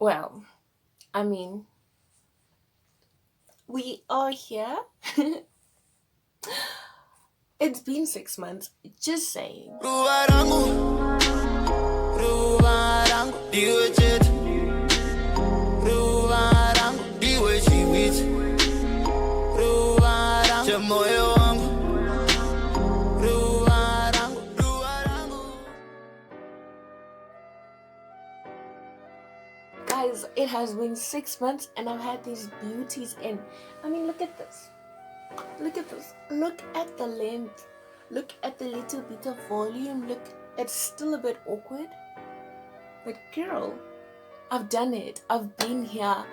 Well, I mean, we are here. It's been 6 months. Just saying. Guys, it has been 6 months and I've had these beauties in. I mean, look at this. Look at this. Look at the length. Look at the little bit of volume. Look, it's still a bit awkward. But girl, I've done it. I've been here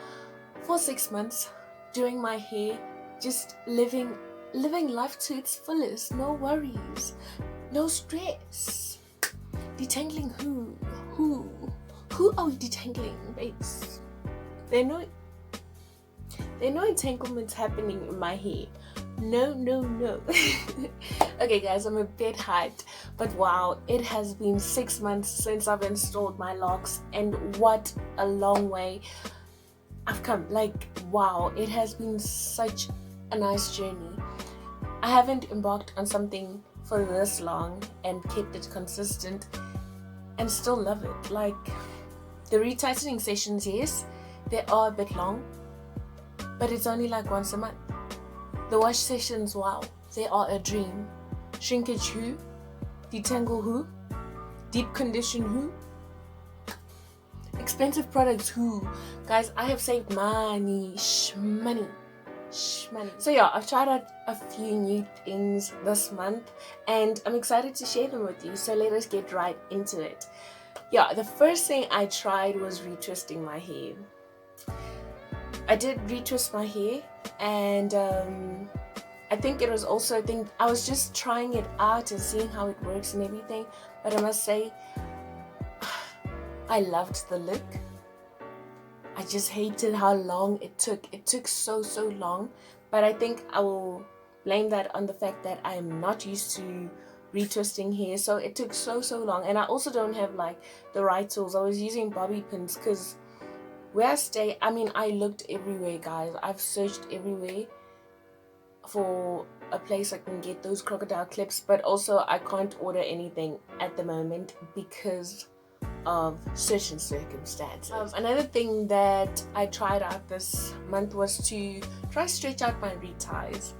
for 6 months doing my hair, just living life to its fullest. No worries. No stress. Detangling who? Who are we detangling, babes? There are no entanglements happening in my hair. No. Okay guys, I'm a bit hyped, but wow, it has been 6 months since I've installed my locks, and what a long way I've come. Like, wow, it has been such a nice journey. I haven't embarked on something for this long and kept it consistent and still love it. Like, the retightening sessions, yes, they are a bit long, but it's only like once a month. The wash sessions, wow, they are a dream. Shrinkage who? Detangle who? Deep condition who? Expensive products who? Guys, I have saved money. Shmoney. So yeah, I've tried out a few new things this month and I'm excited to share them with you. So let us get right into it. Yeah, the first thing I tried was retwisting my hair. I did retwist my hair, and I think it was also I was just trying it out and seeing how it works and everything. But I must say, I loved the look. I just hated how long it took. It took so long. But I think I will blame that on the fact that I am not used to retwisting hair, so it took so long. And I also don't have like the right tools. I was using bobby pins because where I stay, I mean, I looked everywhere, guys. I've searched everywhere for a place I can get those crocodile clips, but also I can't order anything at the moment because of certain circumstances. Another thing that I tried out this month was to try stretch out my reties,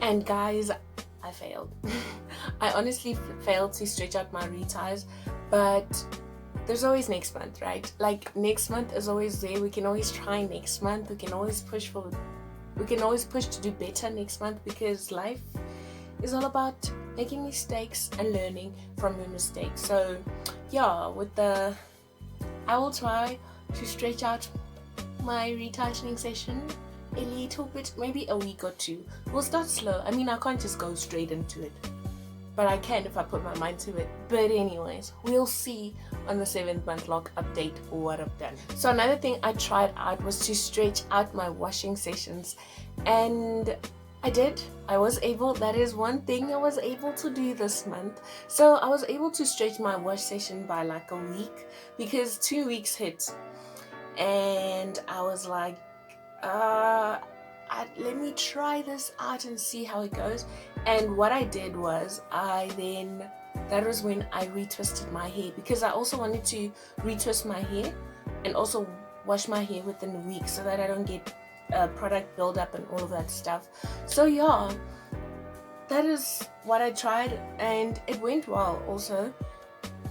and guys, I failed. I honestly failed to stretch out my reties, but there's always next month, right? Like, next month is always there. We can always try next month. We can always push to do better next month, because life is all about making mistakes and learning from your mistakes. So yeah, I will try to stretch out my retightening session a little bit, maybe a week or two. We'll start slow. I mean, I can't just go straight into it, but I can if I put my mind to it. But anyways, we'll see on the 7th month lock update what I've done. So another thing I tried out was to stretch out my washing sessions, and I was able. That is one thing I was able to do this month. So I was able to stretch my wash session by like a week, because 2 weeks hit and I was like, let me try this out and see how it goes. And what I did was that was when I retwisted my hair, because I also wanted to retwist my hair and also wash my hair within a week so that I don't get product buildup and all of that stuff. So yeah, that is what I tried, and it went well. Also,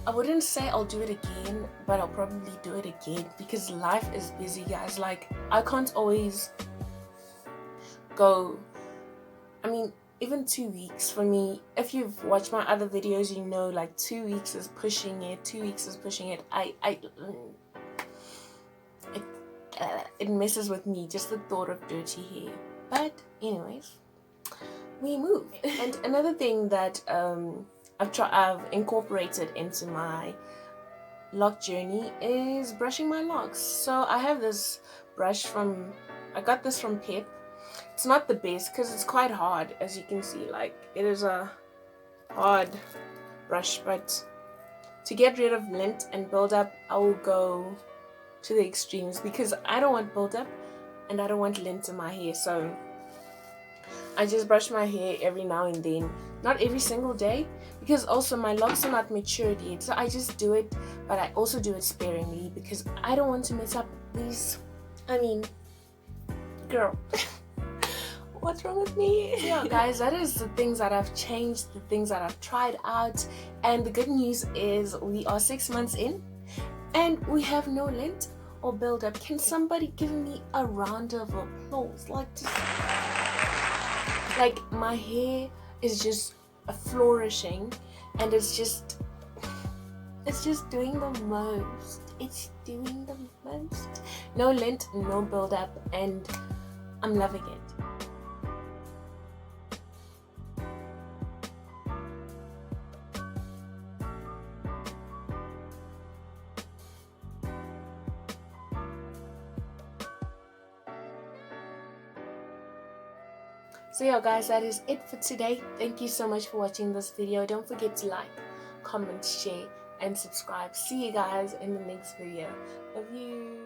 I wouldn't say I'll do it again, but I'll probably do it again, because life is busy, guys. Like, I can't always go. I mean, even 2 weeks for me, if you've watched my other videos, you know, like 2 weeks is pushing it. 2 weeks is pushing it. It messes with me, just the thought of dirty hair. But anyways, we move. And another thing that I've incorporated into my lock journey is brushing my locks. So I have this brush I got this from Pep. It's not the best because it's quite hard, as you can see. Like, it is a hard brush, but to get rid of lint and build up, I will go to the extremes because I don't want buildup and I don't want lint in my hair. So I just brush my hair every now and then, not every single day, because also my locks are not matured yet. So I just do it, but I also do it sparingly because I don't want to mess up these. I mean, girl, what's wrong with me? Yeah, guys, that is the things that I've changed, the things that I've tried out. And the good news is we are 6 months in and we have no lint or buildup. Can somebody give me a round of applause? Like my hair is just flourishing and it's just doing the most. It's doing the most. No lint, no buildup, and I'm loving it. So yeah guys, that is it for today. Thank you so much for watching this video. Don't forget to like, comment, share, and subscribe. See you guys in the next video. Love you.